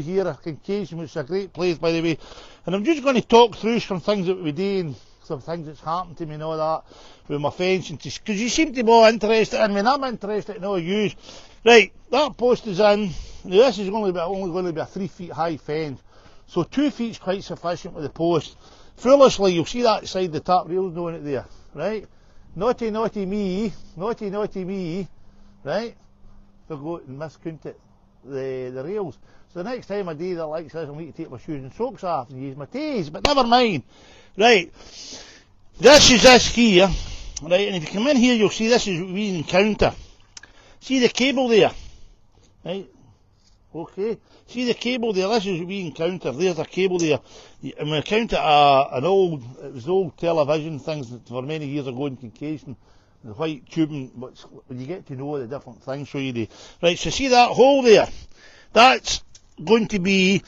through here, a concation, which is a great place, by the way. And I'm just going to talk through some things that we do and some things that's happened to me and all that with my fencing, because you seem to be more interested in me, and I'm interested in all you. Right, that post is in. Now this is only going to be a 3 feet high fence, so 2 feet is quite sufficient with the post. Foolishly, you'll see that side the top rails doing it there, right? Naughty me, right? They'll go and miscount it, the rails. So the next time I do that like this, I'll need to take my shoes and socks off and use my tees, but never mind. Right, this is this here, right, and if you come in here, you'll see this is what we encounter. See the cable there, right? Okay, see the cable there, this is what we encounter. There's a cable there, and we encounter it was old television things that for many years ago in concation, the white tubing, but when you get to know the different things, so you do. Right, so see that hole there, that's going to be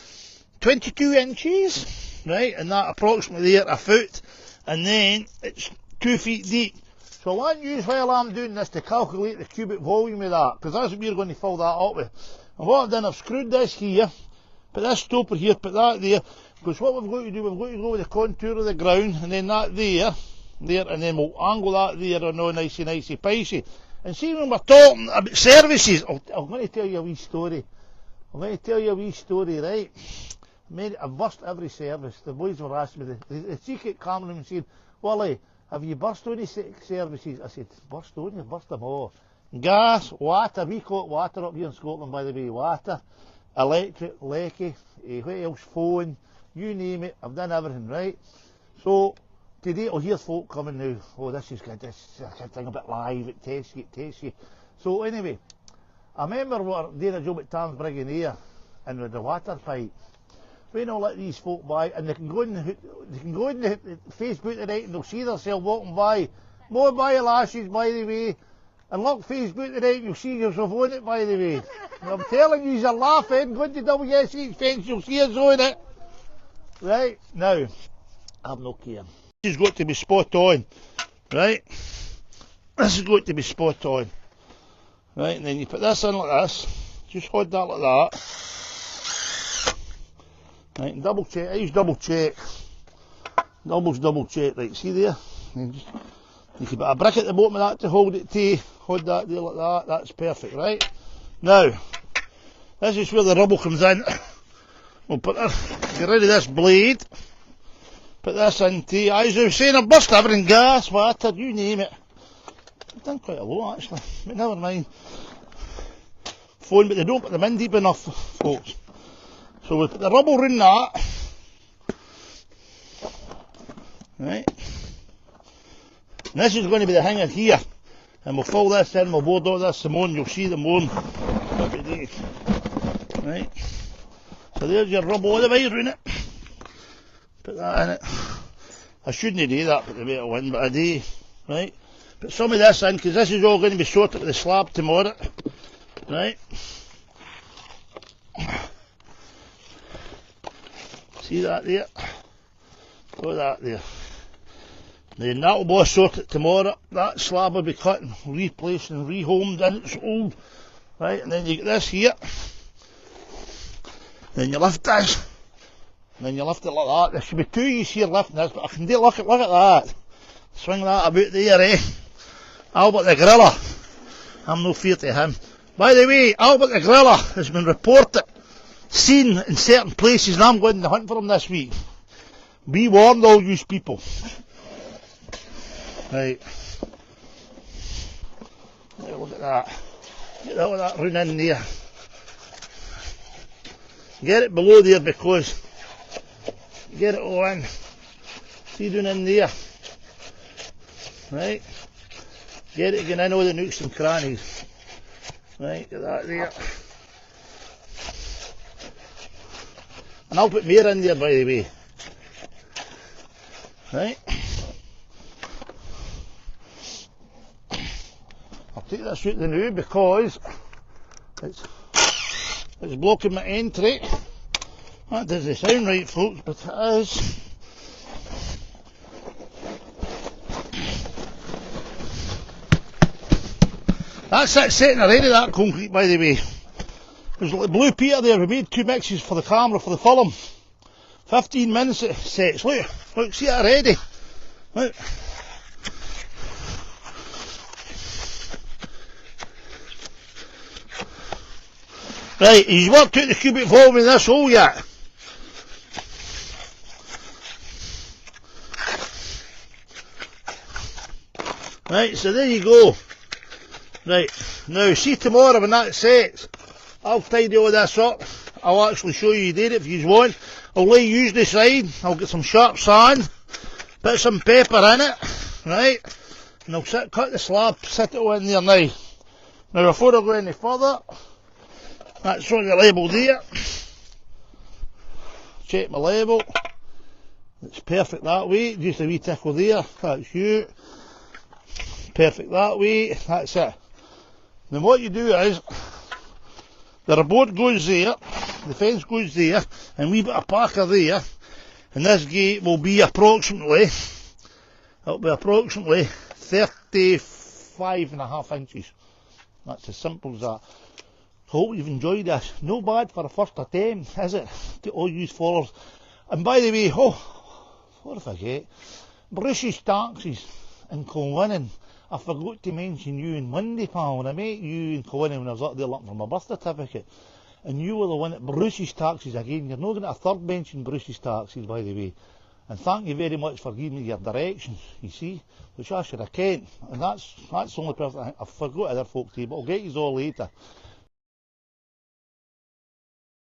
22 inches, right, and that approximately there, a foot, and then it's 2 feet deep. So I want you, while I'm doing this, to calculate the cubic volume of that, because that's what we're going to fill that up with. And what I've done, I've screwed this here, put this stopper here, put that there, because what we've got to do, we've got to go with the contour of the ground, and then that there, and then we'll angle that there, and all nicey picey. And see, when we're talking about services, I'm going to tell you a wee story. Right? I've burst every service. The boys were asking me, the secret camera and saying, Wally, have you burst any services? I said, burst them all. Gas, water, we call it water up here in Scotland, by the way, water, electric, lecky, what else, phone, you name it, I've done everything, right? So, today I'll hear folk coming now, oh, this is good, this thing a bit live, it tests you. So anyway, I remember we were doing a job at Tamsbrig in here, and with the water pipe, we don't let these folk by, and they can go in the Facebook tonight and they'll see themselves walking by. More by eyelashes, by the way. And look, Facebook tonight, you'll see yourself on it, by the way. And I'm telling you, you're laughing. Go to WSH fence, you'll see us on it. Right, now, I'm not care. This has got to be spot on, right? This has got to be spot on. Right, and then you put this in like this. Just hold that like that. Right, and double check, I use double check. Double check, right, see there? You can put a brick at the bottom of that to hold it to, hold that there like that, that's perfect, right? Now, this is where the rubble comes in. We'll get rid of this blade, put this into, as I was saying, I've burst everything, gas, water, you name it. I've done quite a lot actually, but never mind. Phone, but they don't put them in deep enough, folks. So we'll put the rubble round that, right, and this is going to be the hanger here, and we'll fill this in, we'll board all this some more, and you'll see them more every day, right, so there's your rubble all the way around it, put that in it. I shouldn't do that, but the better one, but I do, right, put some of this in, because this is all going to be sorted with the slab tomorrow, right. See that there? Got that there. Then that will be sorted tomorrow. That slab will be cut and replaced and rehomed in its old. Right, and then you get this here. Then you lift this. And then you lift it like that. There should be two of you here lifting this, but I can do, look at that. Swing that about there, eh? Albert the Gorilla. I'm no fear to him. By the way, Albert the Gorilla has been reported seen in certain places, and I'm going to hunt for him this week. Be warned, all you people. Right. Look at that. Get all that round in there. Get it below there, because get it all in. See down in there. Right. Get it again in all the nooks and crannies. Right, get that there. And I'll put more in there, by the way. Right. I'll take this out the now because it's blocking my entry. That doesn't sound right, folks, but it is. That's it, setting already, that concrete, by the way. There's like Blue Peter there. We made 2 mixes for the camera for the film. 15 minutes it sets. Look, see it already. Look. Right, he's worked out the cubic volume in this hole yet. Right, so there you go. Right, now see tomorrow when that sets, I'll tidy all this up. I'll actually show you did it if you want. I'll lay you the side, I'll get some sharp sand, put some pepper in it, right, and I'll cut the slab, sit it on there now. Now before I go any further, that's on the label there. Check my label. It's perfect that way, just a wee tickle there, that's you. Perfect that way, that's it. Then what you do is, the report goes there, the fence goes there, and we put a packer there, and this gate will be approximately 35.5 inches. That's as simple as that. Hope you've enjoyed this. No bad for a first attempt, is it? To all you followers. And by the way, what if I forget? British taxis in Colwynning. I forgot to mention you on Monday, pal, when I met you in Colwynning when I was up there looking for my birth certificate. And you were the one at Bruce's Taxis again. You're not going to a third mention Bruce's Taxis, by the way. And thank you very much for giving me your directions, you see, which I should have kent. And that's the only person I forgot other folk to, but I'll get you all later.